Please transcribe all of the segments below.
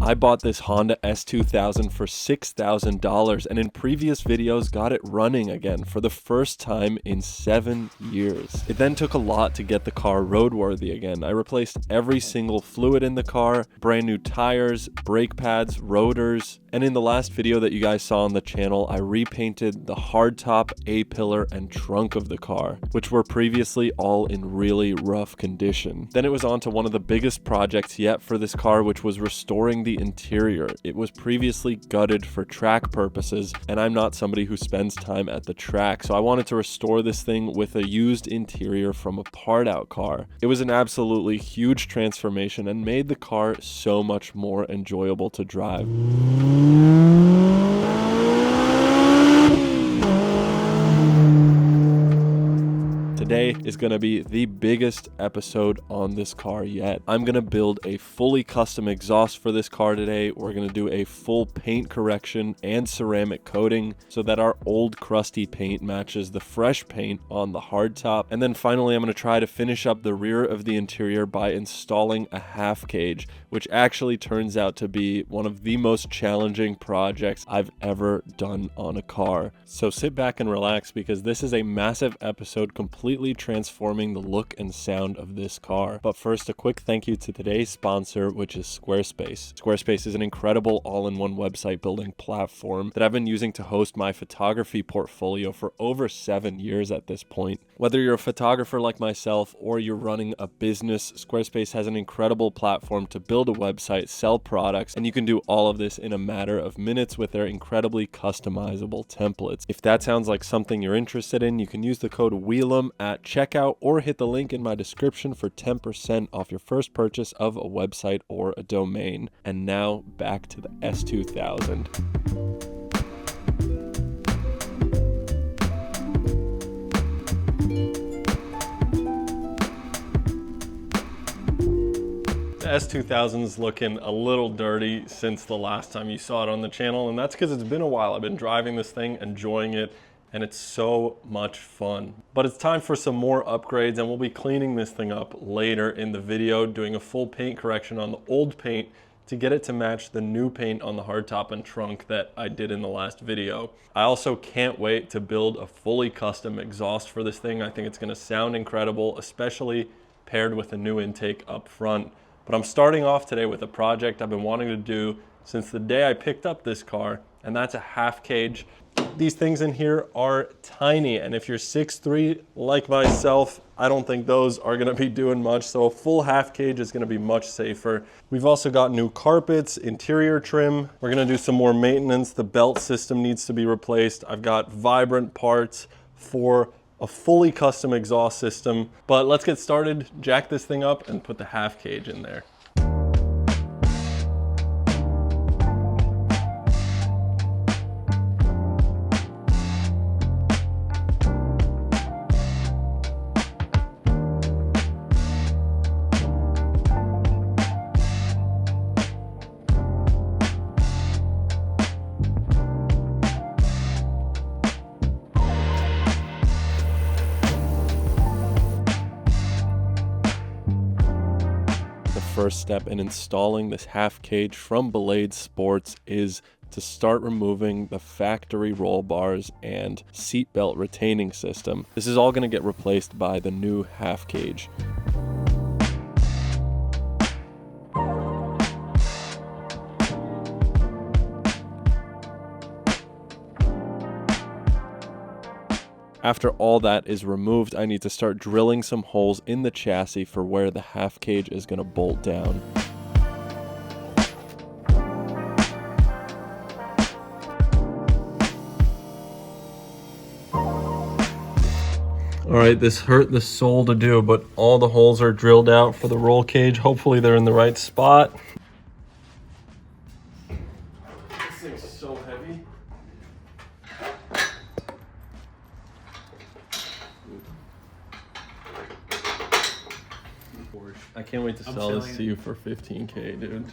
I bought this Honda S2000 for $6,000 and in previous videos got it running again for the first time in 7 years. It then took a lot to get the car roadworthy again. I replaced every single fluid in the car, brand new tires, brake pads, rotors, and in the last video that you guys saw on the channel, I repainted the hardtop, A-pillar, and trunk of the car, which were previously all in really rough condition. Then it was on to one of the biggest projects yet for this car, which was restoring the interior. It was previously gutted for track purposes, and I'm not somebody who spends time at the track, so I wanted to restore this thing with a used interior from a part-out car. It was an absolutely huge transformation and made the car so much more enjoyable to drive. Today is going to be the biggest episode on this car yet. I'm going to build a fully custom exhaust for this car today. We're going to do a full paint correction and ceramic coating so that our old crusty paint matches the fresh paint on the hardtop. And then finally, I'm going to try to finish up the rear of the interior by installing a half cage, which actually turns out to be one of the most challenging projects I've ever done on a car. So sit back and relax because this is a massive episode completely transforming the look and sound of this car. But first, a quick thank you to today's sponsor, which is Squarespace. Squarespace is an incredible all-in-one website building platform that I've been using to host my photography portfolio for over 7 years at this point. Whether you're a photographer like myself or you're running a business, Squarespace has an incredible platform to build a website, sell products, and you can do all of this in a matter of minutes with their incredibly customizable templates. If that sounds like something you're interested in, you can use the code Wheelemverb at checkout or hit the link in my description for 10% off your first purchase of a website or a domain. And now back to the S2000. The S2000 is looking a little dirty since the last time you saw it on the channel, and that's because it's been a while. I've been driving this thing, enjoying it, and it's so much fun. But it's time for some more upgrades, and we'll be cleaning this thing up later in the video, doing a full paint correction on the old paint to get it to match the new paint on the hardtop and trunk that I did in the last video. I also can't wait to build a fully custom exhaust for this thing. I think it's gonna sound incredible, especially paired with a new intake up front. But I'm starting off today with a project I've been wanting to do since the day I picked up this car, and that's a half cage. These things in here are tiny, and if you're 6'3" like myself, I don't think those are gonna be doing much, so a full half cage is gonna be much safer. We've also got new carpets, interior trim. We're gonna do some more maintenance. The belt system needs to be replaced. I've got vibrant parts for a fully custom exhaust system, but let's get started, jack this thing up, and put the half cage in there. First step in installing this half cage from Belade Sports is to start removing the factory roll bars and seatbelt retaining system. This is all going to get replaced by the new half cage. After all that is removed, I need to start drilling some holes in the chassis for where the half cage is going to bolt down. All right, this hurt the soul to do, but all the holes are drilled out for the roll cage. Hopefully they're in the right spot. This thing's so heavy. I can't wait to sell this to you for $15K, dude.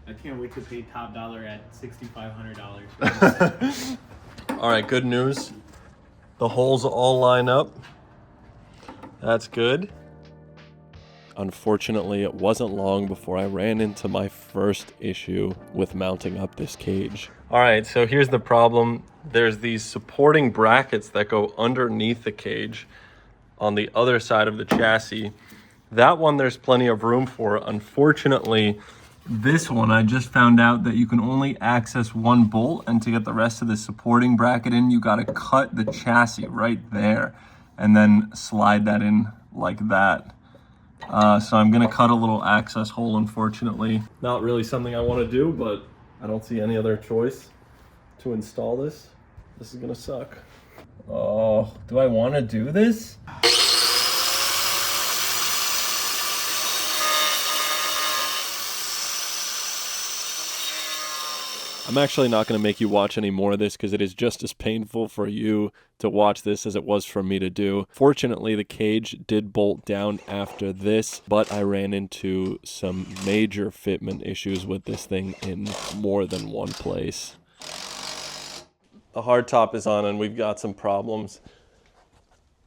I can't wait to pay top dollar at $6,500. All right, good news. The holes all line up. That's good. Unfortunately, it wasn't long before I ran into my first issue with mounting up this cage. All right, so here's the problem. There's these supporting brackets that go underneath the cage on the other side of the chassis. That one there's plenty of room for. Unfortunately, this one I just found out that you can only access one bolt, and to get the rest of the supporting bracket in, you gotta cut the chassis right there and then slide that in like that. So I'm gonna cut a little access hole, unfortunately. Not really something I wanna do, but I don't see any other choice to install this. This is gonna suck. Oh, do I wanna do this? I'm actually not going to make you watch any more of this because it is just as painful for you to watch this as it was for me to do. Fortunately, the cage did bolt down after this, but I ran into some major fitment issues with this thing in more than one place. The hardtop is on and we've got some problems.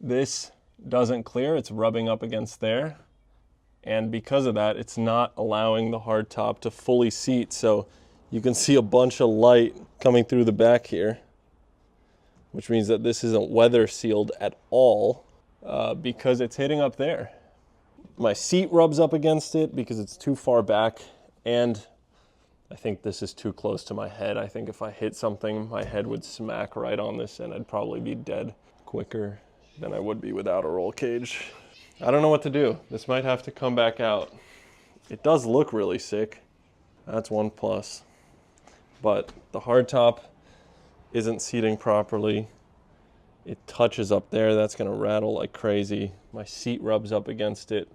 This doesn't clear, it's rubbing up against there. And because of that, it's not allowing the hardtop to fully seat. So you can see a bunch of light coming through the back here, which means that this isn't weather sealed at all because it's hitting up there. My seat rubs up against it because it's too far back, and I think this is too close to my head. I think if I hit something, my head would smack right on this and I'd probably be dead quicker than I would be without a roll cage. I don't know what to do. This might have to come back out. It does look really sick. That's one plus. But the hardtop isn't seating properly. It touches up there. That's going to rattle like crazy. My seat rubs up against it.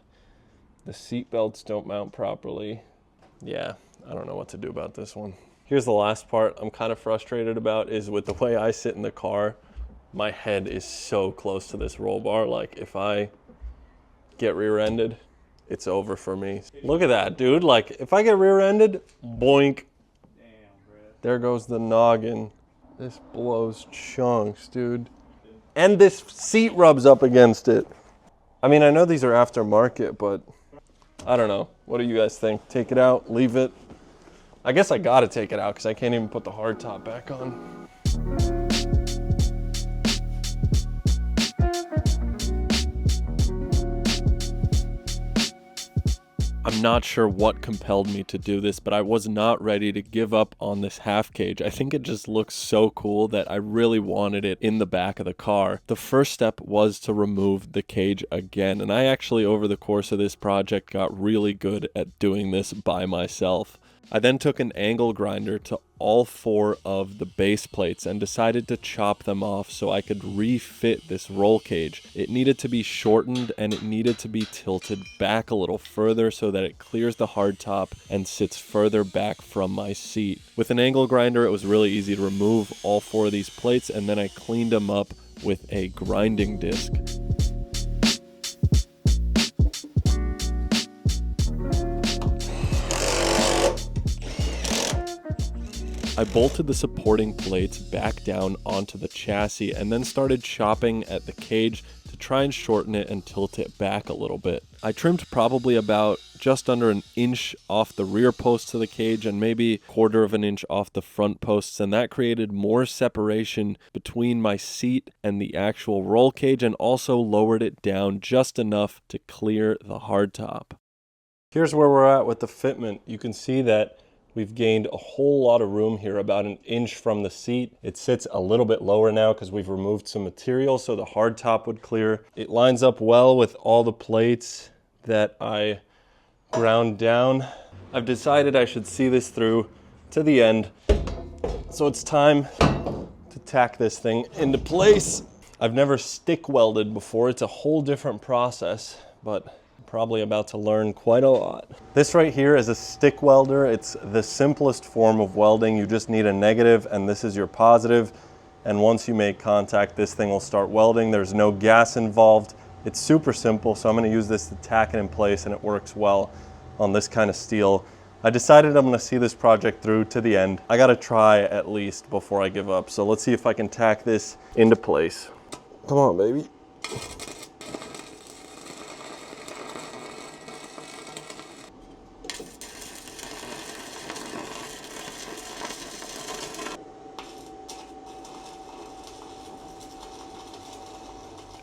The seat belts don't mount properly. Yeah, I don't know what to do about this one. Here's the last part I'm kind of frustrated about is with the way I sit in the car, my head is so close to this roll bar. Like if I get rear-ended, it's over for me. Look at that, dude. Like if I get rear-ended, boink. There goes the noggin. This blows chunks, dude. And this seat rubs up against it. I mean, I know these are aftermarket, but I don't know. What do you guys think? Take it out, leave it? I guess I gotta take it out because I can't even put the hardtop back on. I'm not sure what compelled me to do this, but I was not ready to give up on this half cage. I think it just looks so cool that I really wanted it in the back of the car. The first step was to remove the cage again, and I actually over the course of this project got really good at doing this by myself. I then took an angle grinder to all 4 of the base plates and decided to chop them off so I could refit this roll cage. It needed to be shortened and it needed to be tilted back a little further so that it clears the hardtop and sits further back from my seat. With an angle grinder, it was really easy to remove all 4 of these plates, and then I cleaned them up with a grinding disc. I bolted the supporting plates back down onto the chassis and then started chopping at the cage to try and shorten it and tilt it back a little bit. I trimmed probably about just under an inch off the rear posts of the cage and maybe 1/4 of an inch off the front posts, and that created more separation between my seat and the actual roll cage and also lowered it down just enough to clear the hardtop. Here's where we're at with the fitment. You can see that we've gained a whole lot of room here, about an inch from the seat. It sits a little bit lower now because we've removed some material so the hardtop would clear. It lines up well with all the plates that I ground down. I've decided I should see this through to the end. So it's time to tack this thing into place. I've never stick welded before. It's a whole different process, but probably about to learn quite a lot. This right here is a stick welder. It's the simplest form of welding. You just need a negative and this is your positive. And once you make contact, this thing will start welding. There's no gas involved. It's super simple. So I'm gonna use this to tack it in place, and it works well on this kind of steel. I decided I'm gonna see this project through to the end. I gotta try at least before I give up. So let's see if I can tack this into place. Come on, baby.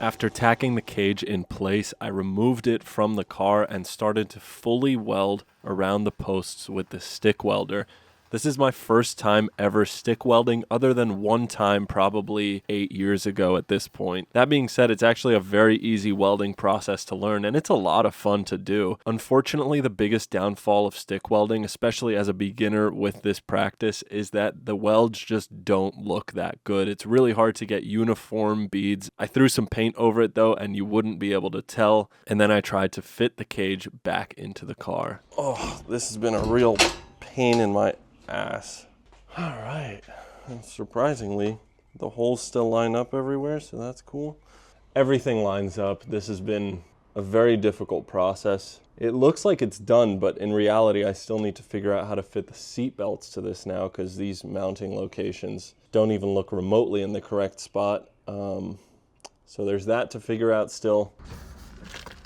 After tacking the cage in place, I removed it from the car and started to fully weld around the posts with the stick welder. This is my first time ever stick welding, other than one time probably 8 years ago at this point. That being said, it's actually a very easy welding process to learn, and it's a lot of fun to do. Unfortunately, the biggest downfall of stick welding, especially as a beginner with this practice, is that the welds just don't look that good. It's really hard to get uniform beads. I threw some paint over it though, and you wouldn't be able to tell, and then I tried to fit the cage back into the car. Oh, this has been a real pain in my ass. All right, and surprisingly, the holes still line up everywhere, so that's cool. Everything lines up. This has been a very difficult process. It looks like it's done, but in reality, I still need to figure out how to fit the seat belts to this now, because these mounting locations don't even look remotely in the correct spot. So there's that to figure out still.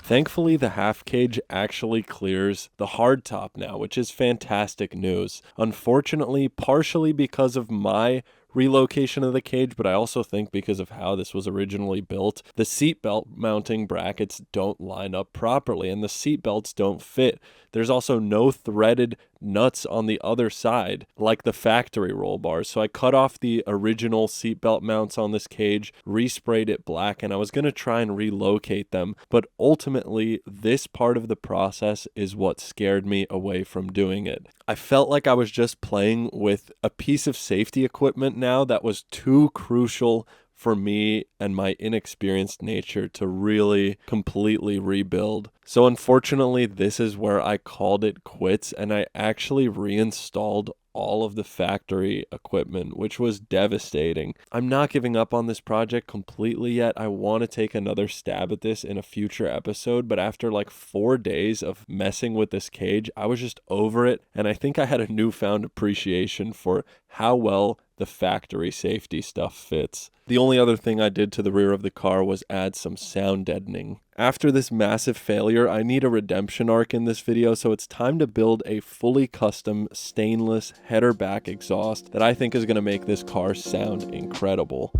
Thankfully, the half cage actually clears the hard top now, which is fantastic news. Unfortunately, partially because of my relocation of the cage, but I also think because of how this was originally built, the seatbelt mounting brackets don't line up properly and the seatbelts don't fit. There's also no threaded nuts on the other side like the factory roll bars. So I cut off the original seatbelt mounts on this cage, resprayed it black, and I was going to try and relocate them. But ultimately, this part of the process is what scared me away from doing it. I felt like I was just playing with a piece of safety equipment now that was too crucial for me and my inexperienced nature to really completely rebuild. So unfortunately, this is where I called it quits, and I actually reinstalled all of the factory equipment, which was devastating. I'm not giving up on this project completely yet. I want to take another stab at this in a future episode, but after like 4 days of messing with this cage, I was just over it, and I think I had a newfound appreciation for how well the factory safety stuff fits. The only other thing I did to the rear of the car was add some sound deadening. After this massive failure, I need a redemption arc in this video, so it's time to build a fully custom stainless header back exhaust that I think is going to make this car sound incredible.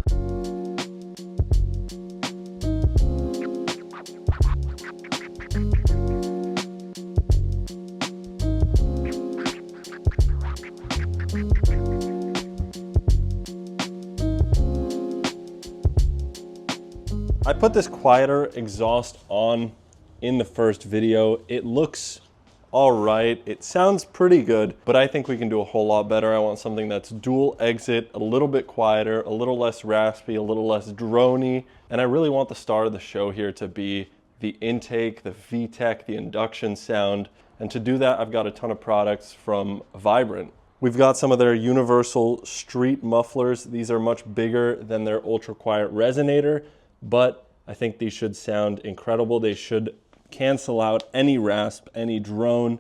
I put this quieter exhaust on in the first video. It looks all right. It sounds pretty good, but I think we can do a whole lot better. I want something that's dual exit, a little bit quieter, a little less raspy, a little less droney. And I really want the star of the show here to be the intake, the VTEC, the induction sound. And to do that, I've got a ton of products from Vibrant. We've got some of their universal street mufflers. These are much bigger than their ultra quiet resonator, but I think these should sound incredible. They should cancel out any rasp, any drone.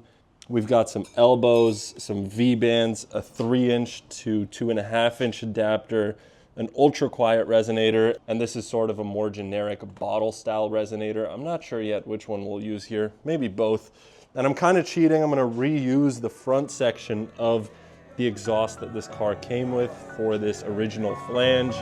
We've got some elbows, some V-bands, a 3-inch to 2.5-inch adapter, an ultra quiet resonator, and this is sort of a more generic bottle style resonator. I'm not sure yet which one we'll use here, maybe both. And I'm kind of cheating. I'm gonna reuse the front section of the exhaust that this car came with for this original flange.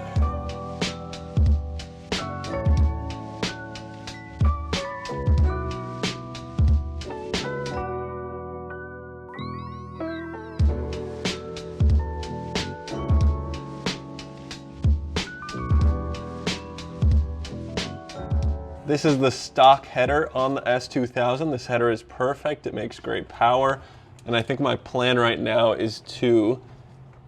This is the stock header on the S2000. This header is perfect. It makes great power. And I think my plan right now is to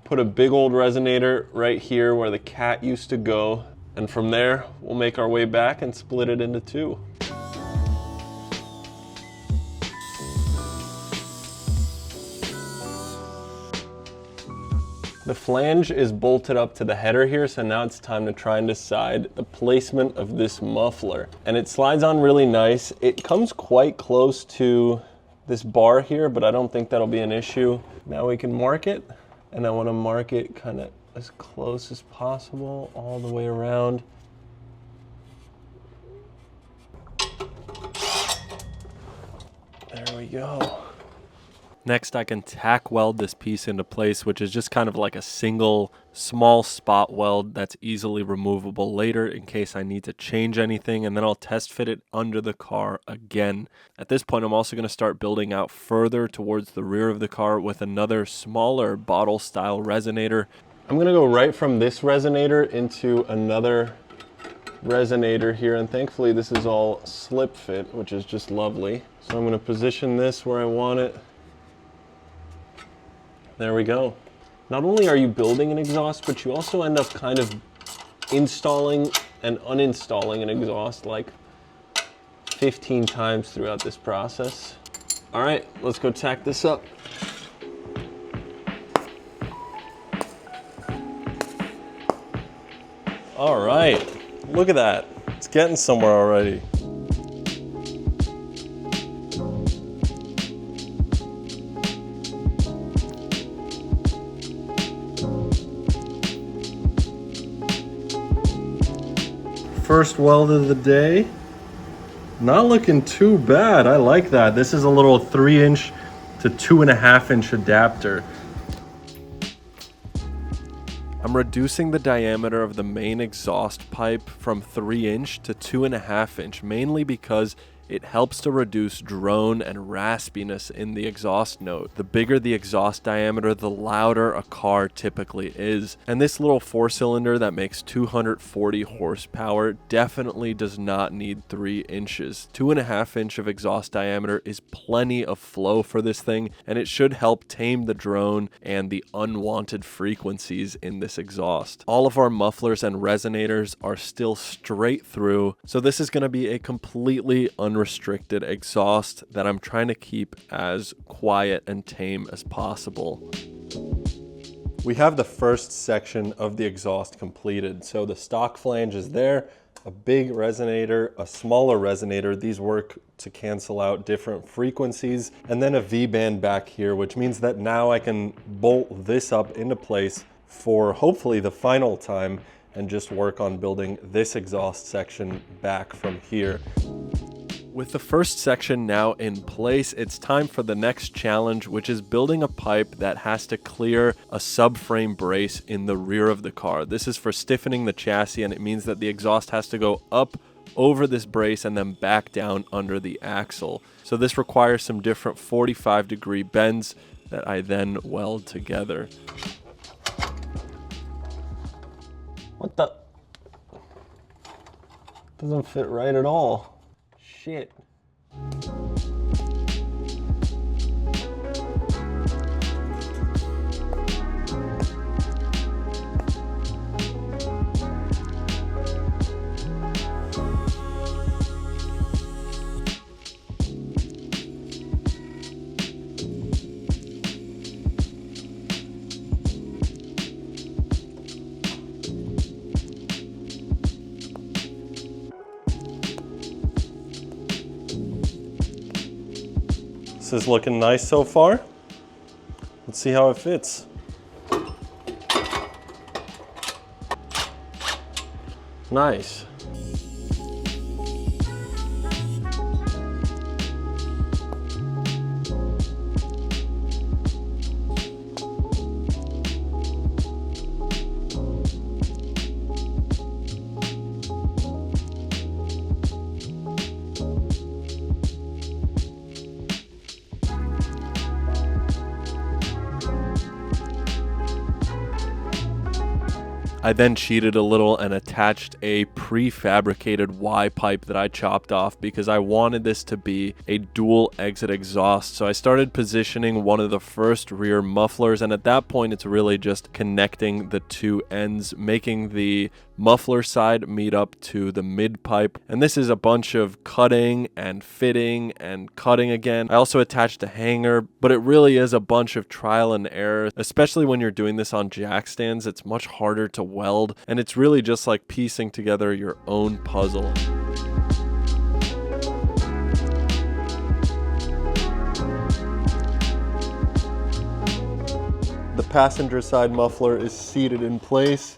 put a big old resonator right here where the cat used to go. And from there, we'll make our way back and split it into two. The flange is bolted up to the header here, so now it's time to try and decide the placement of this muffler. And it slides on really nice. It comes quite close to this bar here, but I don't think that'll be an issue. Now we can mark it, and I want to mark it kind of as close as possible all the way around. There we go. Next, I can tack weld this piece into place, which is just kind of like a single small spot weld that's easily removable later in case I need to change anything, and then I'll test fit it under the car again. At this point, I'm also going to start building out further towards the rear of the car with another smaller bottle style resonator. I'm going to go right from this resonator into another resonator here, and thankfully this is all slip fit, which is just lovely. So I'm going to position this where I want it. There we go. Not only are you building an exhaust, but you also end up kind of installing and uninstalling an exhaust like 15 times throughout this process. All right, let's go tack this up. All right, look at that. It's getting somewhere already. First weld of the day. Not looking too bad. I like that. This is a little 3-inch to 2.5-inch adapter. I'm reducing the diameter of the main exhaust pipe from 3-inch to 2.5-inch, mainly because it helps to reduce drone and raspiness in the exhaust note. The bigger the exhaust diameter, the louder a car typically is. And this little 4-cylinder that makes 240 horsepower definitely does not need 3 inches. 2.5-inch of exhaust diameter is plenty of flow for this thing, and it should help tame the drone and the unwanted frequencies in this exhaust. All of our mufflers and resonators are still straight through, so this is going to be a completely unrestricted exhaust that I'm trying to keep as quiet and tame as possible. We have the first section of the exhaust completed. So the stock flange is there, a big resonator, a smaller resonator. These work to cancel out different frequencies, and then a V-band back here, which means that now I can bolt this up into place for hopefully the final time and just work on building this exhaust section back from here. With the first section now in place, it's time for the next challenge, which is building a pipe that has to clear a subframe brace in the rear of the car. This is for stiffening the chassis, and it means that the exhaust has to go up over this brace and then back down under the axle. So this requires some different 45-degree bends that I then weld together. What the? Doesn't fit right at all. Shit. This is looking nice so far. Let's see how it fits. Nice. I then cheated a little and attached a prefabricated Y pipe that I chopped off because I wanted this to be a dual exit exhaust. So I started positioning one of the first rear mufflers, and at that point it's really just connecting the two ends, making the muffler side meet up to the mid pipe. And this is a bunch of cutting and fitting and cutting again. I also attached a hanger, but it really is a bunch of trial and error, especially when you're doing this on jack stands. It's much harder to weld, and it's really just like piecing together your own puzzle. The passenger side muffler is seated in place.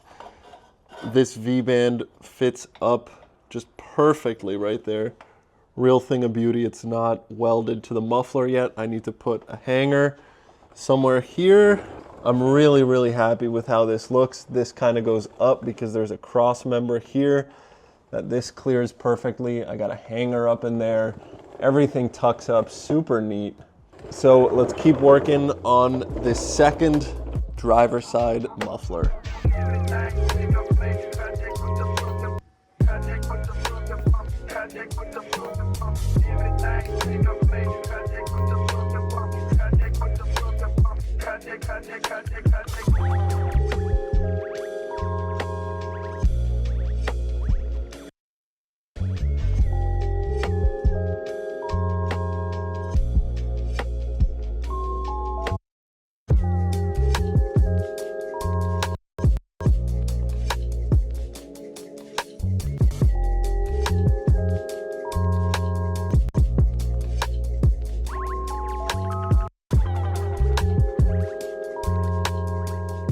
This V-band fits up just perfectly right there, Real thing of beauty, it's not welded to the muffler yet. I need to put a hanger somewhere here. I'm really, really happy with how this looks. This kind of goes up because there's a cross member here that this clears perfectly. I got a hanger up in there. Everything tucks up, super neat. So let's keep working on this second driver's side muffler.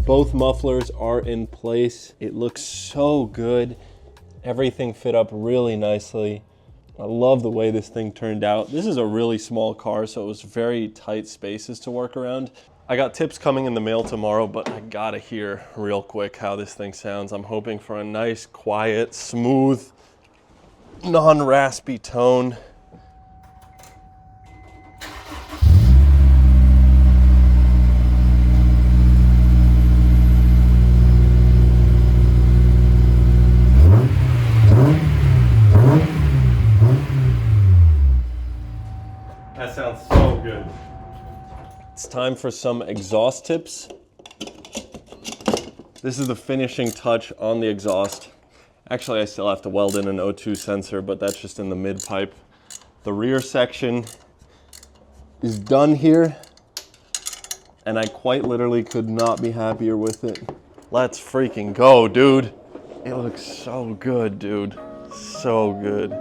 Both mufflers are in place. It looks so good. Everything fit up really nicely. I love the way this thing turned out. This is a really small car, so it was very tight spaces to work around. I got tips coming in the mail tomorrow, but I gotta hear real quick how this thing sounds. I'm hoping for a nice, quiet, smooth, non-raspy tone. That sounds so good. It's time for some exhaust tips. This is the finishing touch on the exhaust. Actually, I still have to weld in an O2 sensor, but that's just in the mid pipe. The rear section is done here, and I quite literally could not be happier with it. Let's freaking go, dude. It looks so good, dude. So good.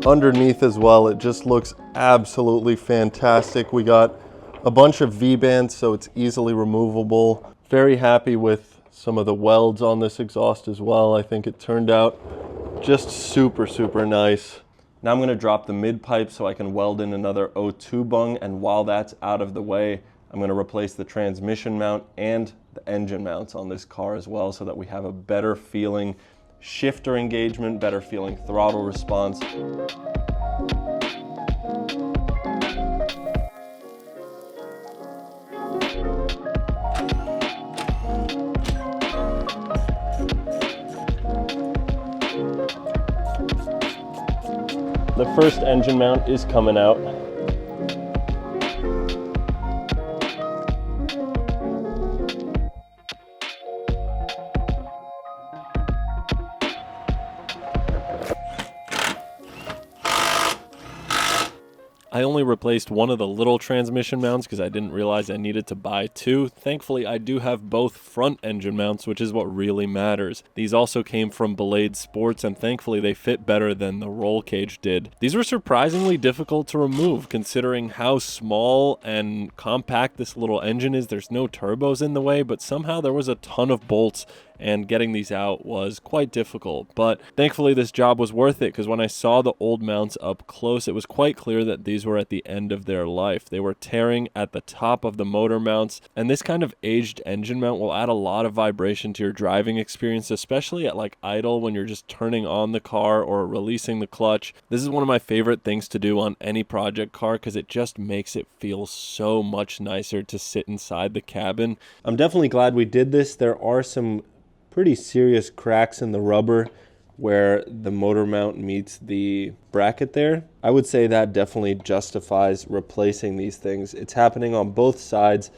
Underneath as well, it just looks absolutely fantastic. We got a bunch of V-bands, so it's easily removable. Very happy with some of the welds on this exhaust as well. I think it turned out just super, super nice. Now I'm gonna drop the mid pipe so I can weld in another O2 bung, and while that's out of the way, I'm gonna replace the transmission mount and the engine mounts on this car as well, so that we have a better feeling shifter engagement, better feeling throttle response. The first engine mount is coming out. I only replaced one of the little transmission mounts because I didn't realize I needed to buy two. Thankfully, I do have both front engine mounts, which is what really matters. These also came from Belade Sports, and thankfully they fit better than the roll cage did. These were surprisingly difficult to remove considering how small and compact this little engine is. There's no turbos in the way, but somehow there was a ton of bolts, and getting these out was quite difficult. But thankfully this job was worth it, because when I saw the old mounts up close, it was quite clear that these were at the end of their life. They were tearing at the top of the motor mounts, and this kind of aged engine mount will add a lot of vibration to your driving experience, especially at like idle when you're just turning on the car or releasing the clutch. This is one of my favorite things to do on any project car because it just makes it feel so much nicer to sit inside the cabin. I'm definitely glad we did this. There are some pretty serious cracks in the rubber where the motor mount meets the bracket there. I would say that definitely justifies replacing these things. It's happening on both sides.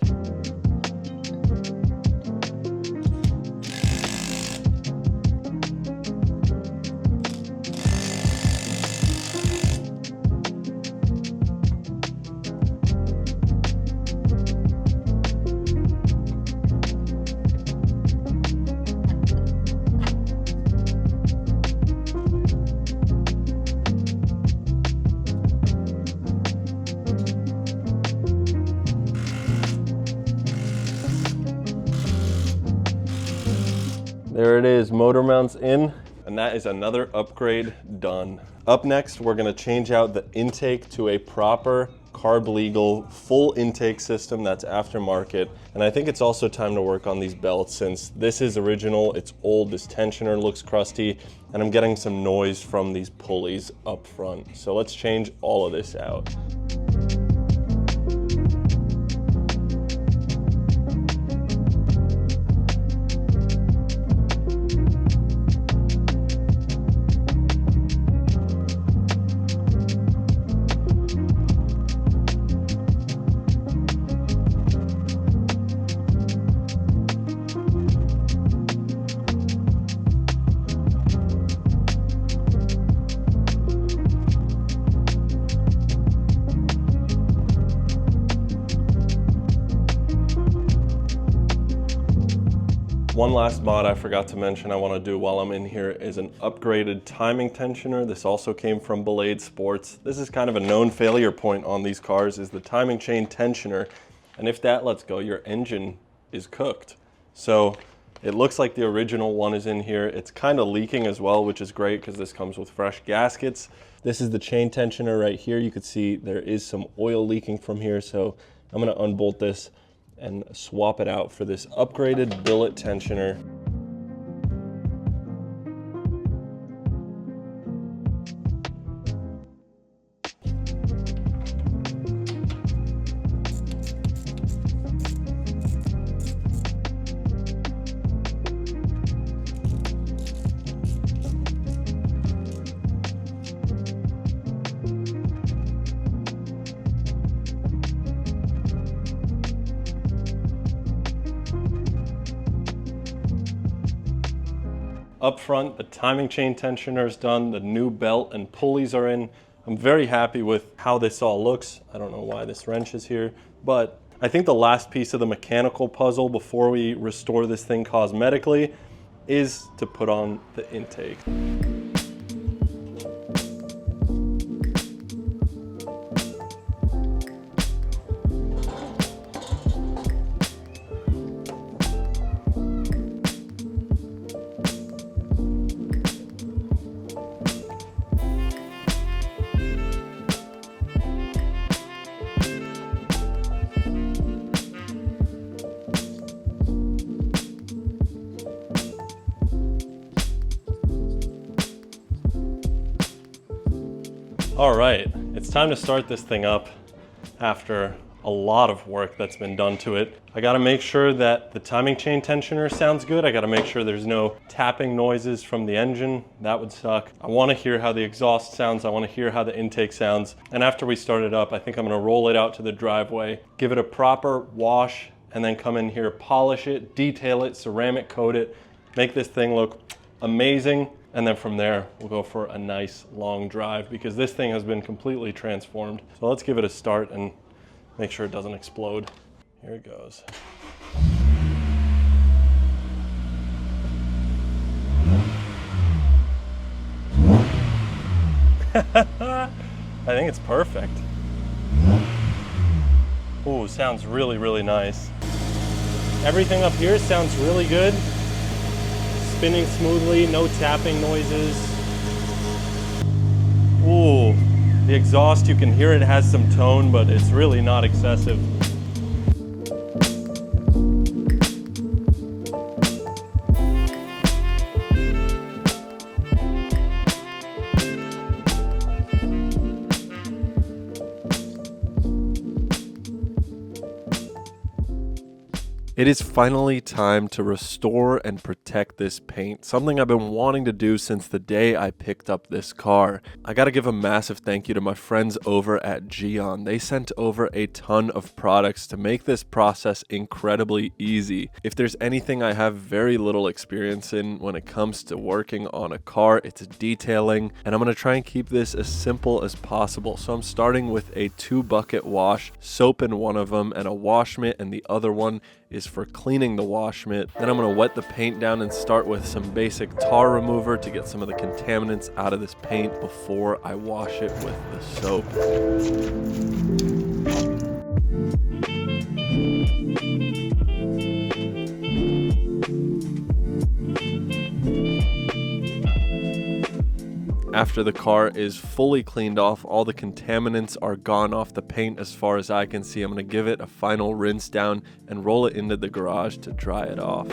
There it is, motor mounts in, and that is another upgrade done. Up next, we're gonna change out the intake to a proper carb legal full intake system that's aftermarket. And I think it's also time to work on these belts, since this is original, it's old, this tensioner looks crusty, and I'm getting some noise from these pulleys up front. So let's change all of this out. One last mod I forgot to mention I want to do while I'm in here is an upgraded timing tensioner. This also came from Belade Sports. This is kind of a known failure point on these cars, is the timing chain tensioner. And if that lets go, your engine is cooked. So it looks like the original one is in here. It's kind of leaking as well, which is great because this comes with fresh gaskets. This is the chain tensioner right here. You could see there is some oil leaking from here. So I'm going to unbolt this and swap it out for this upgraded billet tensioner. Up front, the timing chain tensioner is done, the new belt and pulleys are in. I'm very happy with how this all looks. I don't know why this wrench is here, but I think the last piece of the mechanical puzzle before we restore this thing cosmetically is to put on the intake. All right, it's time to start this thing up after a lot of work that's been done to it. I gotta make sure that the timing chain tensioner sounds good. I gotta make sure there's no tapping noises from the engine. That would suck. I wanna hear how the exhaust sounds. I wanna hear how the intake sounds. And after we start it up, I think I'm gonna roll it out to the driveway, give it a proper wash, and then come in here, polish it, detail it, ceramic coat it, make this thing look amazing. And then from there, we'll go for a nice long drive because this thing has been completely transformed. So let's give it a start and make sure it doesn't explode. Here it goes. I think it's perfect. Ooh, sounds really, really nice. Everything up here sounds really good. Spinning smoothly, no tapping noises. Ooh, the exhaust, you can hear it has some tone, but it's really not excessive. It is finally time to restore and protect this paint, something I've been wanting to do since the day I picked up this car. I gotta give a massive thank you to my friends over at GYEON. They sent over a ton of products to make this process incredibly easy. If there's anything I have very little experience in when it comes to working on a car, it's detailing, and I'm gonna try and keep this as simple as possible. So I'm starting with a 2-bucket wash, soap in one of them, and a wash mitt, and the other one is for cleaning the wash mitt. Then I'm gonna wet the paint down and start with some basic tar remover to get some of the contaminants out of this paint before I wash it with the soap. After the car is fully cleaned off, all the contaminants are gone off the paint as far as I can see. I'm going to give it a final rinse down and roll it into the garage to dry it off.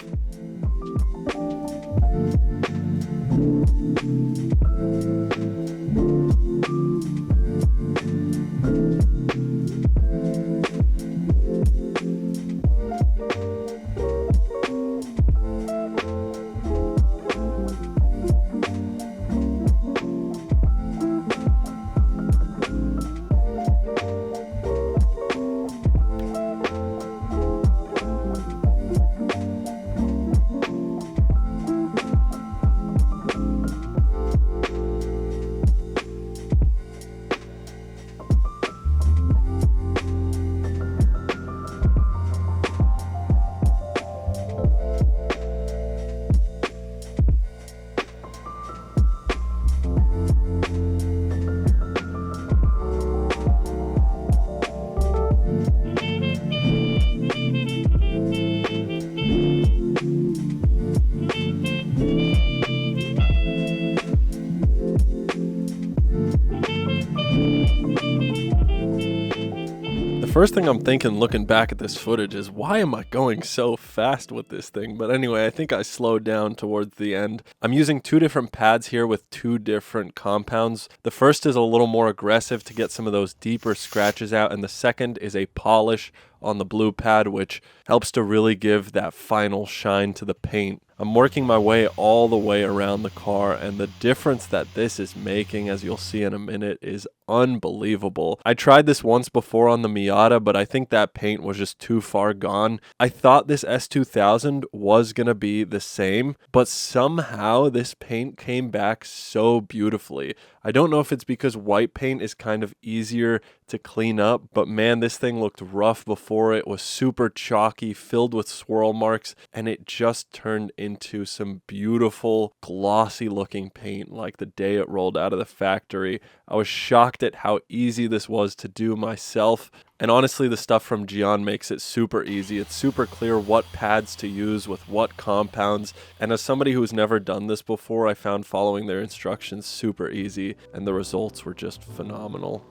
First thing I'm thinking looking back at this footage is, why am I going so fast with this thing? But anyway, I think I slowed down towards the end. I'm using 2 different pads here with 2 different compounds. The first is a little more aggressive to get some of those deeper scratches out, and the second is a polish on the blue pad, which helps to really give that final shine to the paint. I'm working my way all the way around the car, and the difference that this is making, as you'll see in a minute, is unbelievable. I tried this once before on the Miata, but I think that paint was just too far gone. I thought this S2000 was gonna be the same, but somehow this paint came back so beautifully. I don't know if it's because white paint is kind of easier to clean up, but man, this thing looked rough before. It was super chalky, filled with swirl marks, and it just turned into some beautiful, glossy looking paint like the day it rolled out of the factory. I was shocked at how easy this was to do myself. And honestly, the stuff from GYEON makes it super easy. It's super clear what pads to use with what compounds. And as somebody who's never done this before, I found following their instructions super easy, and the results were just phenomenal.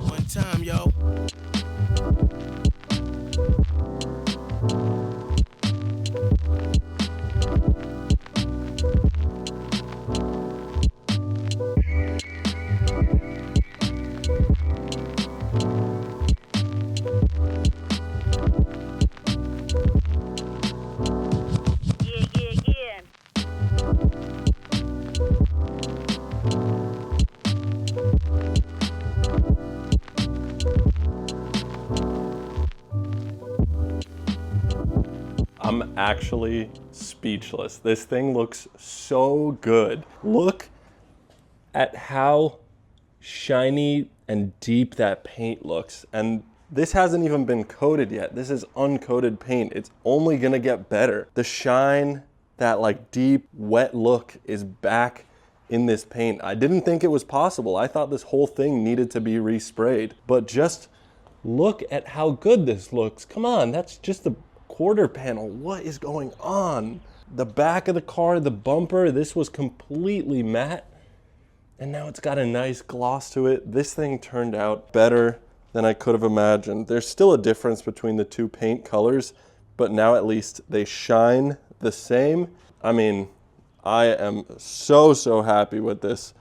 One time, yo. I'm actually speechless. This thing looks so good. Look at how shiny and deep that paint looks. And this hasn't even been coated yet. This is uncoated paint. It's only gonna get better. The shine, that like deep, wet look is back in this paint. I didn't think it was possible. I thought this whole thing needed to be resprayed. But just look at how good this looks. Come on, that's just the quarter panel. What is going on? The back of the car, the bumper, this was completely matte, and now it's got a nice gloss to it. This thing turned out better than I could have imagined. There's still a difference between the 2 paint colors, but now at least they shine the same. I mean, I am so happy with this.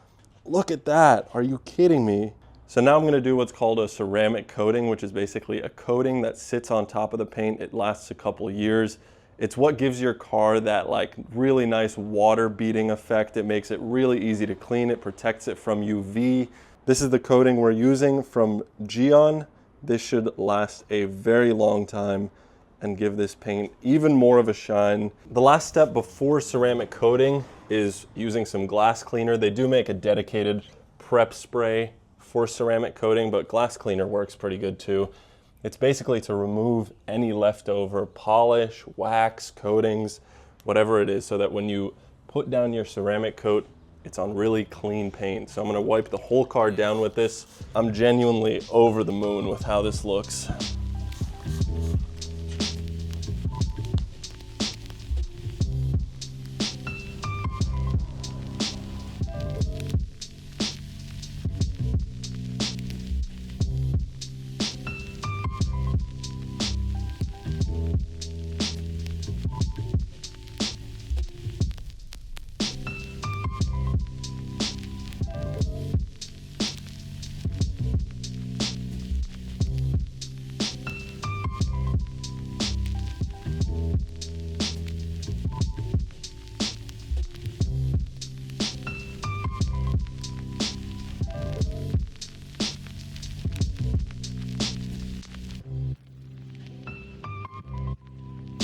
Look at that. Are you kidding me? So now I'm going to do what's called a ceramic coating, which is basically a coating that sits on top of the paint. It lasts a couple years. It's what gives your car that like really nice water beading effect. It makes it really easy to clean. It protects it from UV. This is the coating we're using from GYEON. This should last a very long time and give this paint even more of a shine. The last step before ceramic coating is using some glass cleaner. They do make a dedicated prep spray for ceramic coating, but glass cleaner works pretty good too. It's basically to remove any leftover polish, wax, coatings, whatever it is, so that when you put down your ceramic coat, it's on really clean paint. So I'm gonna wipe the whole car down with this. I'm genuinely over the moon with how this looks.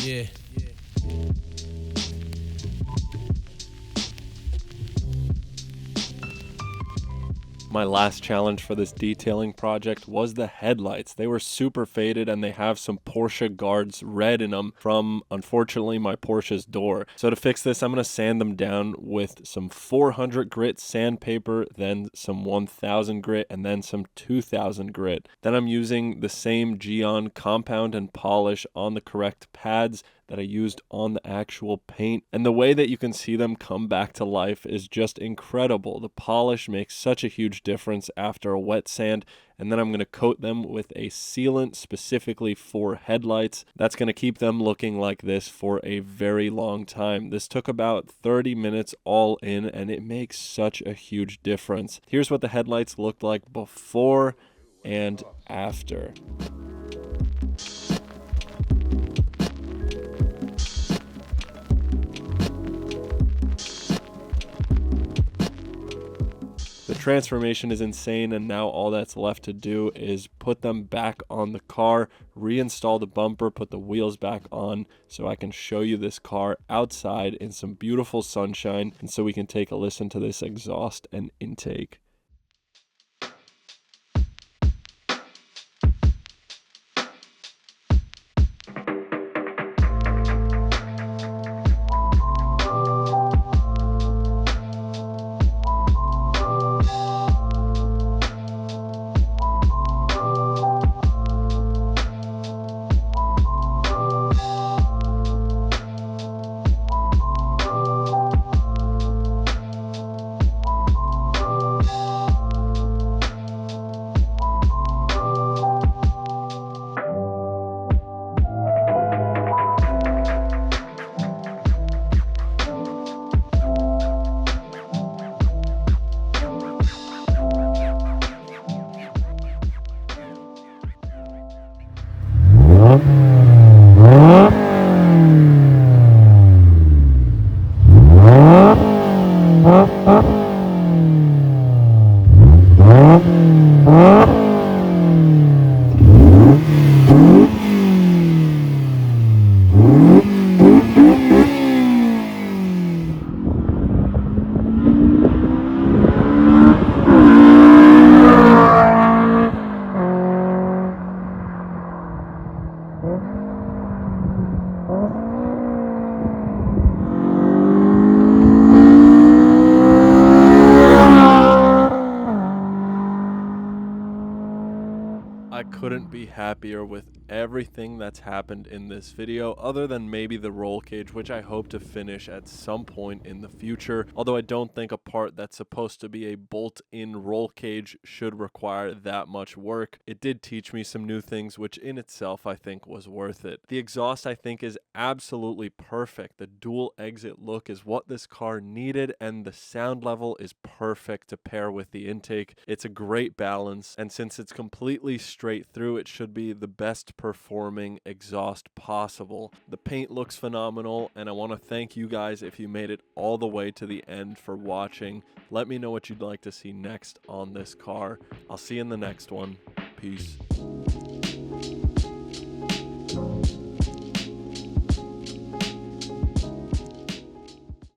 Yeah. My last challenge for this detailing project was the headlights. They were super faded and they have some Porsche guards red in them from, unfortunately, my Porsche's door. So to fix this, I'm going to sand them down with some 400 grit sandpaper, then some 1000 grit, and then some 2000 grit. Then I'm using the same GYEON compound and polish on the correct pads that I used on the actual paint. And the way that you can see them come back to life is just incredible. The polish makes such a huge difference after a wet sand. And then I'm going to coat them with a sealant specifically for headlights. That's going to keep them looking like this for a very long time. This took about 30 minutes all in, and it makes such a huge difference. Here's what the headlights looked like before and after. The transformation is insane, and now all that's left to do is put them back on the car, reinstall the bumper, put the wheels back on so I can show you this car outside in some beautiful sunshine, and so we can take a listen to this exhaust and intake. I couldn't be happier with everything that's happened in this video, other than maybe the roll cage, which I hope to finish at some point in the future, although I don't think a part that's supposed to be a bolt-in roll cage should require that much work. It did teach me some new things, which in itself I think was worth it. The exhaust I think is absolutely perfect. The dual exit look is what this car needed, and the sound level is perfect to pair with the intake. It's a great balance, and since it's completely straight through, it should be the best performing exhaust possible. The paint looks phenomenal, and I want to thank you guys if you made it all the way to the end for watching. Let me know what you'd like to see next on this car. I'll see you in the next one. Peace.